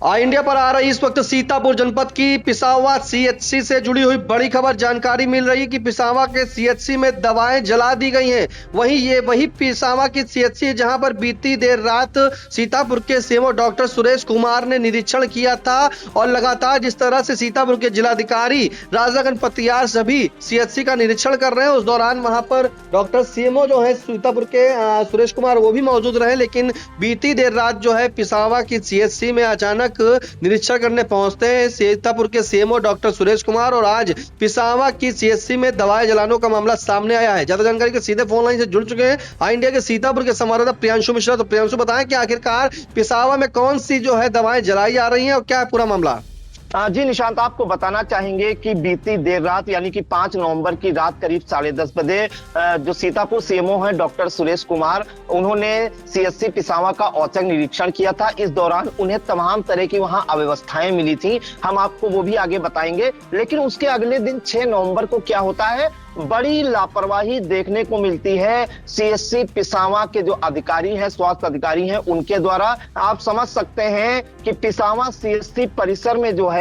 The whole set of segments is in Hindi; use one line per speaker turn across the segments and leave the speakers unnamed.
इंडिया पर आ रही इस वक्त सीतापुर जनपद की पिसावा सीएचसी से जुड़ी हुई बड़ी खबर। जानकारी मिल रही है कि पिसावा के सीएचसी में दवाएं जला दी गई हैं। वही पिसावा की सीएचसी है जहां पर बीती देर रात सीतापुर के सीएमओ डॉक्टर सुरेश कुमार ने निरीक्षण किया था और लगातार जिस तरह से सीतापुर के जिलाधिकारी राजा गणपतियार सभी सीएचसी का निरीक्षण कर रहे हैं, उस दौरान वहां पर डॉक्टर सीएमओ जो है सीतापुर के सुरेश कुमार वो भी मौजूद रहे। लेकिन बीती देर रात जो है पिसावा की सीएचसी में अचानक निरीक्षण करने पहुंचते हैं सीतापुर के सीएमओ डॉक्टर सुरेश कुमार और आज पिसावा की सीएचसी में दवाएं जलाने का मामला सामने आया है। ज्यादा जानकारी के सीधे फोन लाइन से जुड़ चुके हैं इंडिया के सीतापुर के संवाददाता प्रियांशु मिश्रा। तो प्रियांशु, बताएं कि आखिरकार पिसावा में कौन सी जो है दवाएं जलाई जा रही हैं और क्या है पूरा मामला?
जी निशांत, आपको बताना चाहेंगे कि बीती देर रात यानी कि 5 नवंबर की रात करीब 10:30 बजे जो सीतापुर सीएमओ हैं डॉक्टर सुरेश कुमार, उन्होंने सीएचसी पिसावा का औचक निरीक्षण किया था। इस दौरान उन्हें तमाम तरह की वहां अव्यवस्थाएं मिली थी, हम आपको वो भी आगे बताएंगे। लेकिन उसके अगले दिन 6 नवंबर को क्या होता है, बड़ी लापरवाही देखने को मिलती है सीएचसी पिसावा के जो अधिकारी हैं, स्वास्थ्य अधिकारी हैं, उनके द्वारा। आप समझ सकते हैं कि पिसावा सीएचसी परिसर में जो है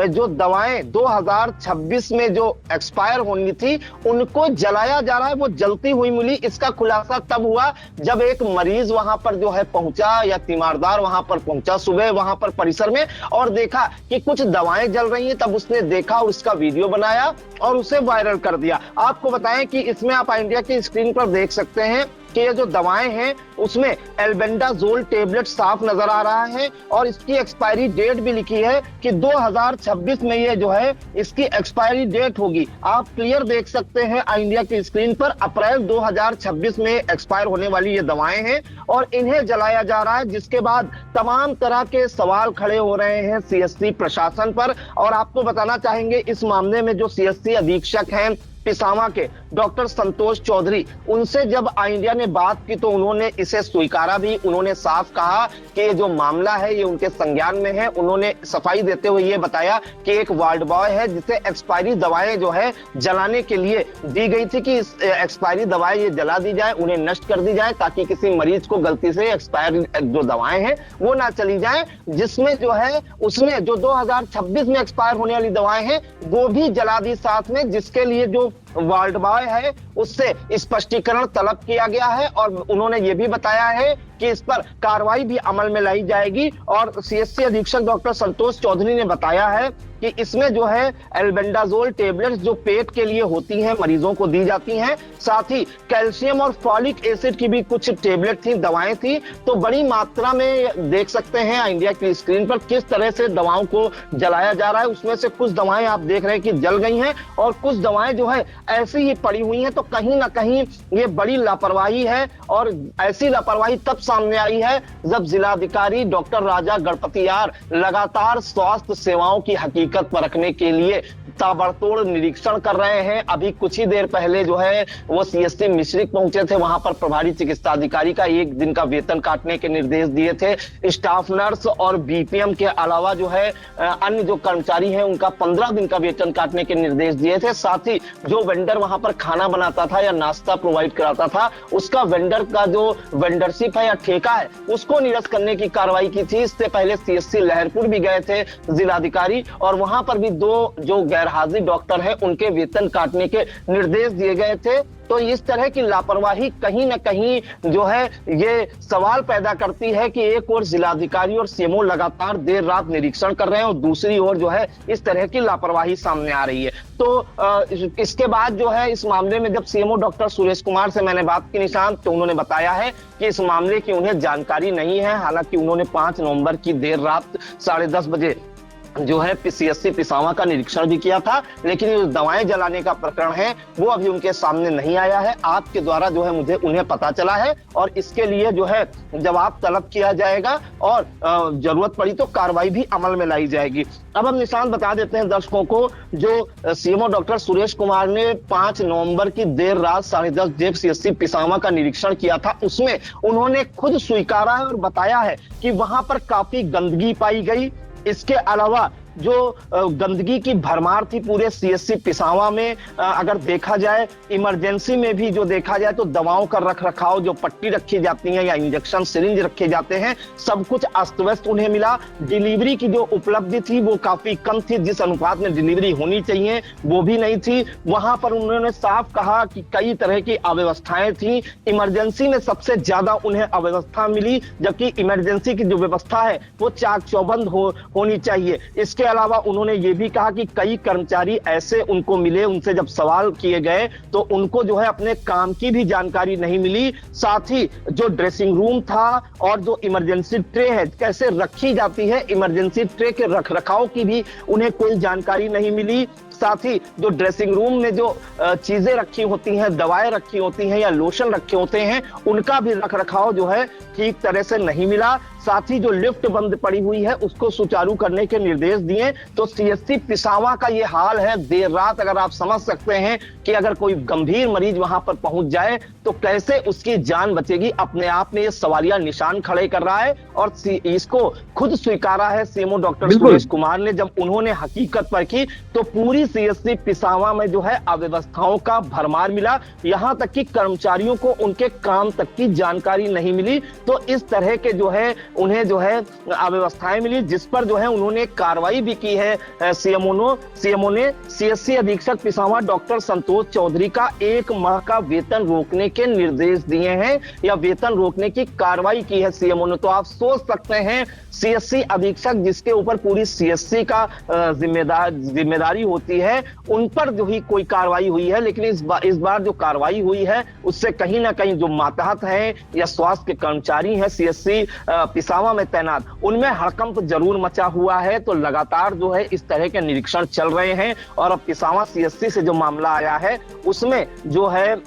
जो दवाएं 2026 में जो एक्सपायर होनी थी उनको जलाया जा रहा है, वो जलती हुई मिली। इसका खुलासा तब हुआ जब एक मरीज वहां पर जो है पहुंचा या तीमारदार वहां पर पहुंचा सुबह वहां पर परिसर में और देखा कि कुछ दवाएं जल रही हैं। तब उसने देखा और उसका वीडियो बनाया और उसे वायरल कर दिया। आपको बताएं कि इसमें आप इंडिया की स्क्रीन पर देख सकते हैं कि ये जो दवाएं हैं उसमें एल्बेंडाजोल टेबलेट साफ नजर आ रहा है और इसकी एक्सपायरी डेट भी लिखी है कि 2026 में ये जो है इसकी एक्सपायरी डेट होगी। आप क्लियर देख सकते हैं इंडिया की स्क्रीन पर अप्रैल 2026 में एक्सपायर होने वाली ये दवाएं हैं और इन्हें जलाया जा रहा है, जिसके बाद तमाम तरह के सवाल खड़े हो रहे हैं सीएचसी प्रशासन पर। और आपको बताना चाहेंगे इस मामले में जो सीएचसी अधीक्षक हैं पिसावा के डॉक्टर संतोष चौधरी, उनसे जब इंडिया ने बात की तो उन्होंने इसे स्वीकारा भी। उन्होंने साफ कहा कि ये जो मामला है ये उनके संज्ञान में है। उन्होंने सफाई देते हुए ये बताया कि एक वार्ड बॉय है जिसे एक्सपायरी दवाएं जो है जलाने के लिए दी गई थी कि एक्सपायरी दवाएं ये जला दी जाए, उन्हें नष्ट कर दी जाए ताकि किसी मरीज को गलती से एक्सपायर जो दवाएं हैं वो ना चली जाए, जिसमें जो है उसमें जो 2026 में एक्सपायर होने वाली दवाएं हैं वो भी जला दी साथ में, जिसके लिए जो वार्ड बॉय है उससे स्पष्टीकरण तलब किया गया है और उन्होंने ये भी बताया है कि इस पर कार्रवाई भी अमल में लाई जाएगी। और सीएचसी अधीक्षक डॉक्टर संतोष चौधरी ने बताया है कि इसमें जो है एल्बेंडाजोल टेबलेट्स जो पेट के लिए होती हैं मरीजों को दी जाती हैं, साथ ही कैल्शियम और फॉलिक एसिड की भी कुछ टेबलेट थी, दवाएं थी। तो बड़ी मात्रा में देख सकते हैं इंडिया की स्क्रीन पर किस तरह से दवाओं को जलाया जा रहा है। उसमें से कुछ दवाएं आप देख रहे हैं कि जल गई हैं और कुछ दवाएं जो है ऐसी ही पड़ी हुई हैं। तो कहीं ना कहीं ये बड़ी लापरवाही है और ऐसी लापरवाही तब सामने आई है जब जिलाधिकारी डॉक्टर राजा गणपतियार लगातार स्वास्थ्य सेवाओं की हकीकत परखने के लिए ताबड़तोड़ निरीक्षण कर रहे हैं। अभी कुछ ही देर पहले जो है वो सीएचसी मिश्रिक पहुंचे थे, वहां पर प्रभारी चिकित्सा अधिकारी का 1 दिन का वेतन काटने के निर्देश दिए थे। स्टाफ नर्स और बीपीएम के अलावा जो है अन्य जो कर्मचारी हैं उनका 15 दिन का वेतन काटने के निर्देश दिए थे। साथ ही जो वेंडर वहां पर खाना बनाता था या नाश्ता प्रोवाइड कराता था उसका वेंडर का जो वेंडरशिप है या ठेका है उसको निरस्त करने की कार्रवाई की थी। इससे पहले सीएचसी लहरपुर भी गए थे जिलाधिकारी और वहां पर भी 2 जो गैर हाजिर डॉक्टर हैं उनके वेतन काटने के निर्देश दिए गए थे। तो इस तरह की लापरवाही कहीं ना कहीं जो है ये सवाल पैदा करती है कि एक ओर जिलाधिकारी और सीएमओ लगातार देर रात निरीक्षण कर रहे हैं और दूसरी ओर जो है इस तरह की लापरवाही सामने आ रही है। तो इसके बाद जो है इस मामले में जब सीएमओ डॉक्टर सुरेश कुमार से मैंने बात की निशांत, तो उन्होंने बताया है कि इस मामले की उन्हें जानकारी नहीं है। हालांकि उन्होंने 5 नवंबर की देर रात 10:30 बजे जो है सीएचसी पिसावा का निरीक्षण भी किया था, लेकिन जो दवाएं जलाने का प्रकरण है वो अभी उनके सामने नहीं आया है। आपके द्वारा जो है मुझे उन्हें पता चला है और इसके लिए जो है जवाब तलब किया जाएगा और जरूरत पड़ी तो कार्रवाई भी अमल में लाई जाएगी। अब हम निशान बता देते हैं दर्शकों को, जो सीएमओ डॉक्टर सुरेश कुमार ने 5 नवंबर की देर रात 10:30 जब सीएचसी पिसावा का निरीक्षण किया था उसमें उन्होंने खुद स्वीकारा है और बताया है कि वहां पर काफी गंदगी पाई गई। इसके अलावा जो गंदगी की भरमार थी पूरे सीएससी पिसावा में। अगर देखा जाए इमरजेंसी में भी जो देखा जाए तो दवाओं का रख रखाव, जो पट्टी रखी जाती है या इंजेक्शन सिरिंज रखे जाते हैं, सब कुछ अस्त व्यस्त उन्हें मिला। डिलीवरी की जो उपलब्धि थी वो काफी कम थी, जिस अनुपात में डिलीवरी होनी चाहिए वो भी नहीं थी। वहां पर उन्होंने साफ कहा कि कई तरह की अव्यवस्थाएं थी। इमरजेंसी में सबसे ज्यादा उन्हें अव्यवस्था मिली, जबकि इमरजेंसी की जो व्यवस्था है वो चाक चौबंद होनी चाहिए। इसके अलावा उन्होंने ये भी कहा कि कई कर्मचारी ऐसे उनको मिले, उनसे जब सवाल किए गए तो उनको जो है अपने काम की भी जानकारी नहीं मिली। साथ ही जो ड्रेसिंग रूम था और जो इमरजेंसी ट्रे है कैसे रखी जाती है, इमरजेंसी ट्रे के रख रखाव की भी उन्हें कोई जानकारी नहीं मिली। साथ ही जो ड्रेसिंग रूम में जो चीजें रखी होती हैं, दवाएं रखी होती हैं या लोशन रखे होते हैं, उनका भी रख रखाव जो है ठीक तरह से नहीं मिला। साथ ही जो लिफ्ट बंद पड़ी हुई है उसको सुचारू करने के निर्देश दिए। तो सीएससी पिसावा का ये हाल है। देर रात अगर आप समझ सकते हैं कि अगर कोई गंभीर मरीज वहां पर पहुंच जाए तो कैसे उसकी जान बचेगी। अपने आप में ये सवालिया निशान खड़े कर रहा है और इसको खुद स्वीकारा है सीएमओ डॉक्टर सुरेश कुमार ने, जब उन्होंने हकीकत पर की तो पूरी सीएससी पिसावा में जो है अव्यवस्थाओं का भरमार मिला। यहां तक कि कर्मचारियों को उनके काम तक की जानकारी नहीं मिली। तो इस तरह के जो है उन्हें जो है अव्यवस्थाएं मिली, जिस पर जो है उन्होंने कार्रवाई भी की है। सीएमओ ने सीएससी अधीक्षक पिसावा डॉक्टर संतोष चौधरी का 1 माह का वेतन रोकने के निर्देश दिए हैं या वेतन रोकने की कार्रवाई की है सीएमओ ने। तो आप सोच सकते हैं सीएससी अधीक्षक जिसके ऊपर पूरी सीएससी का जिम्मेदारी होती है, उन पर जो ही कोई कार्रवाई हुई है। लेकिन इस बार जो कार्रवाई हुई है उससे कहीं ना कहीं जो मातहत हैं या स्वास्थ्य के कर्मचारी हैं सीएससी पिसावा में तैनात, उनमें हड़कंप जरूर मचा हुआ है। तो लगातार जो है इस तरह के निरीक्षण चल रहे हैं और अब पिसावा सीएससी से जो मामला आया है उसमें जो है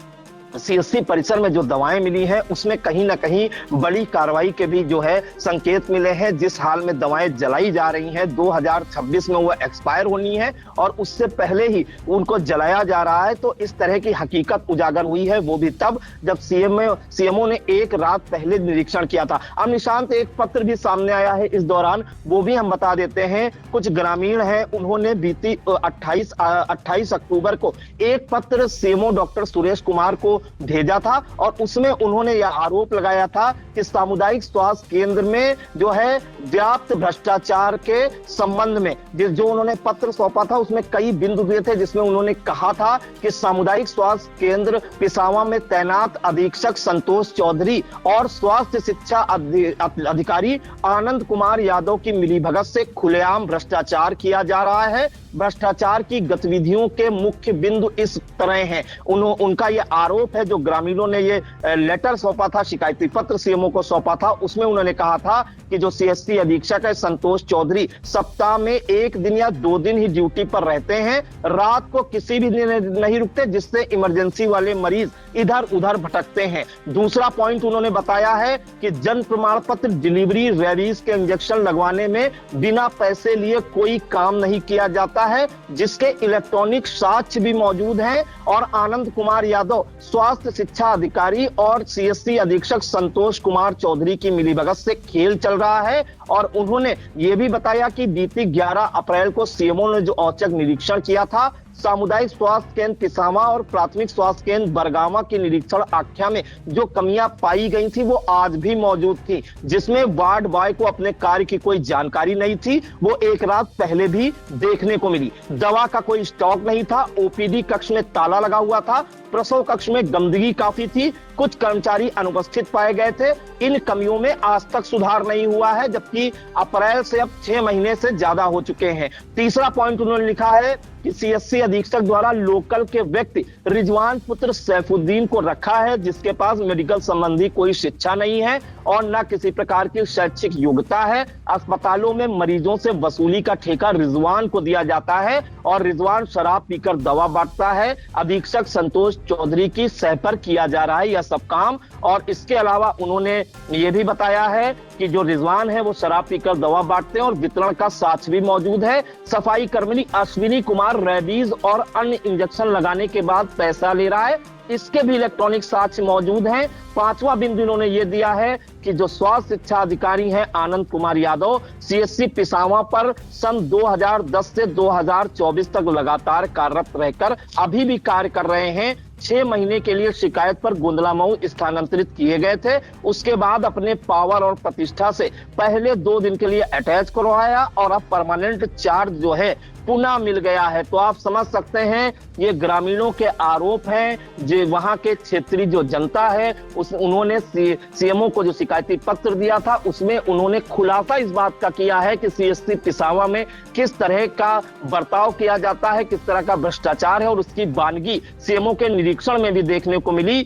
सीएससी परिसर में जो दवाएं मिली हैं उसमें कहीं ना कहीं बड़ी कार्रवाई के भी जो है संकेत मिले हैं। जिस हाल में दवाएं जलाई जा रही हैं 2026 में वो एक्सपायर होनी है और उससे पहले ही उनको जलाया जा रहा है। तो इस तरह की हकीकत उजागर हुई है, वो भी तब जब सीएमओ ने एक रात पहले निरीक्षण किया था। अब निशांत एक पत्र भी सामने आया है इस दौरान, वो भी हम बता देते हैं। कुछ ग्रामीण हैं, उन्होंने बीती 28 अक्टूबर को एक पत्र सीएमओ डॉक्टर सुरेश कुमार को भेजा था और उसमें उन्होंने यह आरोप लगाया था कि सामुदायिक स्वास्थ्य केंद्र में जो है व्याप्त भ्रष्टाचार के संबंध में जो उन्होंने पत्र सौंपा था उसमें कई बिंदु दिए थे, जिसमें उन्होंने कहा था कि सामुदायिक स्वास्थ्य केंद्र पिसावा में तैनात अधीक्षक संतोष चौधरी और स्वास्थ्य शिक्षा अधिकारी आनंद कुमार यादव की मिलीभगत से खुलेआम भ्रष्टाचार किया जा रहा है। भ्रष्टाचार की गतिविधियों के मुख्य बिंदु इस तरह हैं। उनका यह आरोप है, जो ग्रामीणों ने ये लेटर सौंपा था, शिकायती पत्र सीएमओ को सौंपा था, उसमें उन्होंने कहा था कि जो सीएससी अधीक्षक है संतोष चौधरी सप्ताह में 1 दिन या 2 दिन ही ड्यूटी पर रहते हैं, रात को किसी भी दिन नहीं रुकते, जिससे इमरजेंसी वाले मरीज इधर उधर भटकते हैं। दूसरा पॉइंट उन्होंने बताया है कि जन्म प्रमाण पत्र, डिलीवरी, रेबीज के इंजेक्शन लगवाने में बिना पैसे लिए कोई काम नहीं किया जाता है, जिसके इलेक्ट्रॉनिक साक्ष्य भी मौजूद हैं। और आनंद कुमार यादव स्वास्थ्य शिक्षा अधिकारी और सीएससी अधीक्षक संतोष कुमार चौधरी की मिलीभगत से खेल चल रहा है। और उन्होंने ये भी बताया कि बीती 11 अप्रैल को सीएमओ ने जो औचक निरीक्षण किया था सामुदायिक स्वास्थ्य केंद्र पिसावा और प्राथमिक स्वास्थ्य केंद्र बरगामा की निरीक्षण आख्या में जो कमियां पाई गई थी वो आज भी मौजूद थी, जिसमें वार्ड बॉय को अपने कार्य की कोई जानकारी नहीं थी, वो एक रात पहले भी देखने को मिली। दवा का कोई स्टॉक नहीं था, ओपीडी कक्ष में ताला लगा हुआ था, प्रसव कक्ष में गंदगी काफी थी, कुछ कर्मचारी अनुपस्थित पाए गए थे। इन कमियों में आज तक सुधार नहीं हुआ है, जबकि अप्रैल से अब 6 महीने से ज्यादा हो चुके हैं। तीसरा पॉइंट उन्होंने लिखा है कि सीएससी अधीक्षक द्वारा लोकल के व्यक्ति रिजवान पुत्र सैफुद्दीन को रखा है, जिसके पास मेडिकल संबंधी कोई शिक्षा नहीं है और न किसी प्रकार की शैक्षिक योग्यता है। अस्पतालों में मरीजों से वसूली का ठेका रिजवान को दिया जाता है और रिजवान शराब पीकर दवा बांटता है। अधीक्षक संतोष चौधरी की सह पर किया जा रहा है यह सब काम। और इसके अलावा उन्होंने ये भी बताया है कि जो रिजवान है वो शराब पीकर दवा बांटते हैं और वितरण का साक्ष्य भी मौजूद है। सफाई कर्मी अश्विनी कुमार रेबीज और अन्य इंजेक्शन लगाने के बाद पैसा ले रहा है। इसके भी इलेक्ट्रॉनिक साक्ष्य मौजूद हैं। पांचवा बिंदु इन्होंने ये दिया है कि जो स्वास्थ्य शिक्षा अधिकारी हैं आनंद कुमार यादव, सीएचसी पिसावा पर सन 2010 से 2024 तक लगातार कार्यरत रहकर अभी भी कार्य कर रहे हैं। 6 महीने के लिए शिकायत पर गोंदला मऊ स्थानांतरित किए गए थे। उसके बाद अपने पावर और प्रतिष्ठा से पहले 2 दिन के लिए अटैच करवाया और अब परमानेंट चार्ज जो है पुनः मिल गया है। तो आप समझ सकते हैं ये ग्रामीणों के आरोप हैं। जो वहां के क्षेत्रीय जो जनता है उन्होंने सीएमओ को जो शिकायती पत्र दिया था उसमें उन्होंने खुलासा इस बात का किया है कि सीएचसी पिसावा में किस तरह का बर्ताव किया जाता है, किस तरह का भ्रष्टाचार है, और उसकी वानगी सीएमओ के निरीक्षण में भी देखने को मिली।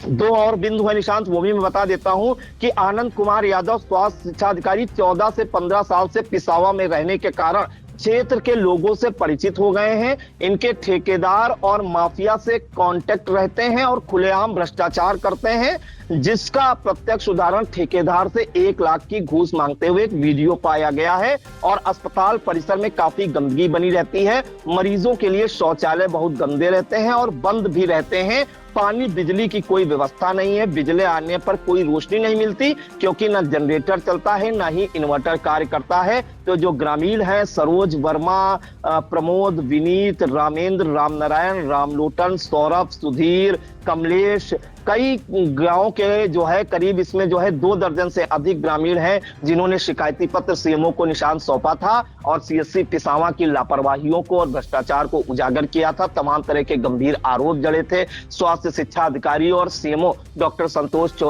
2 और बिंदु है निशांत, वो भी मैं बता देता हूं कि आनंद कुमार यादव स्वास्थ्य शिक्षा अधिकारी 14 से 15 साल से पिसावा में रहने के कारण क्षेत्र के लोगों से परिचित हो गए हैं। इनके ठेकेदार और माफिया से कांटेक्ट रहते हैं और खुलेआम भ्रष्टाचार करते हैं, जिसका प्रत्यक्ष उदाहरण ठेकेदार से 1 लाख की घूस मांगते हुए एक वीडियो पाया गया है। और अस्पताल परिसर में काफी गंदगी बनी रहती है। मरीजों के लिए शौचालय बहुत गंदे रहते हैं और बंद भी रहते हैं। पानी बिजली की कोई व्यवस्था नहीं है। बिजली आने पर कोई रोशनी नहीं मिलती क्योंकि न जनरेटर चलता है न ही इन्वर्टर कार्य करता है। तो जो ग्रामीण हैं सरोज वर्मा, प्रमोद, विनीत, रामेंद्र, रामनारायण, रामलोटन, सौरभ, सुधीर, कमलेश, कई गांवों के जो है करीब इसमें जो है 2 दर्जन से अधिक ग्रामीण हैं जिन्होंने शिकायती पत्र सीएमओ को निशान सौंपा था और सीएचसी पिसावा की लापरवाहियों को और भ्रष्टाचार को उजागर किया था। तमाम तरह के गंभीर आरोप जड़े थे स्वास्थ्य शिक्षा अधिकारी और सीएमओ डॉक्टर संतोष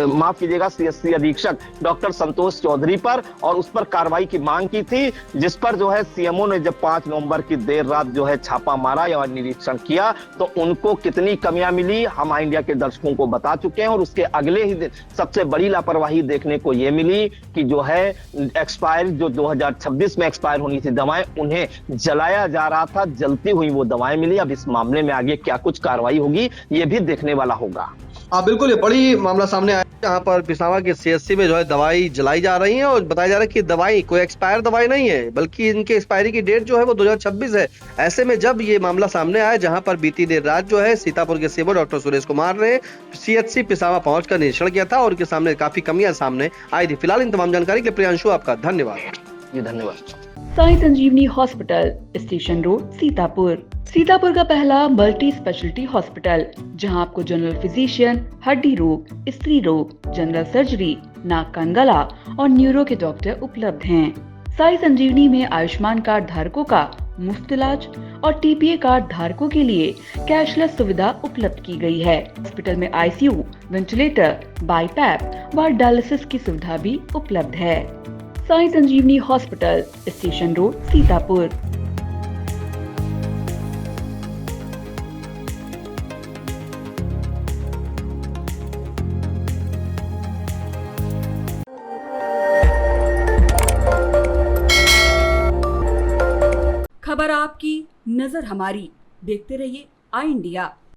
माफ कीजिएगा सीएचसी अधीक्षक डॉक्टर संतोष चौधरी पर, और उस पर कार्रवाई की मांग की थी, जिस पर जो है सीएमओ ने जब 5 नवंबर की देर रात जो है छापा मारा या निरीक्षण किया तो उनको कितनी कमियां मिली हम इंडिया के दर्शकों को बता चुके हैं। और उसके अगले ही दिन सबसे बड़ी लापरवाही देखने को यह मिली कि जो है एक्सपायर जो 2026 में एक्सपायर होनी थी दवाएं, उन्हें जलाया जा रहा था, जलती हुई वो दवाएं मिली। अब इस मामले में आगे क्या कुछ कार्रवाई होगी ये भी देखने वाला होगा।
बिल्कुल, ये बड़ी मामला सामने आया जहाँ पर पिसावा के सीएचसी में जो है दवाई जलाई जा रही है और बताया जा रहा है कि दवाई कोई एक्सपायर दवाई नहीं है बल्कि इनके एक्सपायरी की डेट जो है वो 2026 है। ऐसे में जब ये मामला सामने आया जहाँ पर बीती देर रात जो है सीतापुर के सीएमओ डॉक्टर सुरेश कुमार ने सीएचसी पिसावा पहुंचकर निरीक्षण किया था और उनके सामने काफी कमियां सामने आई थी। फिलहाल इन तमाम जानकारी के लिए प्रियांशु आपका धन्यवाद।
जी धन्यवाद।
Sai Sanjeevani hospital, station road, Sitapur. Sitapur का पहला मल्टी स्पेशलिटी हॉस्पिटल जहां आपको जनरल फिजिशियन, हड्डी रोग, स्त्री रोग, जनरल सर्जरी, नाक कान गला और न्यूरो के डॉक्टर उपलब्ध हैं। साई संजीवनी में आयुष्मान कार्ड धारकों का मुफ्त इलाज और टीपीए कार्ड धारकों के लिए कैशलेस सुविधा उपलब्ध की गई है। हॉस्पिटल में आईसीयू, वेंटिलेटर, बाईपैप व डायलिसिस की सुविधा भी उपलब्ध है। Sai Sanjeevani hospital, station road, Sitapur.
खबर आपकी, नजर हमारी। देखते रहिए आई इंडिया।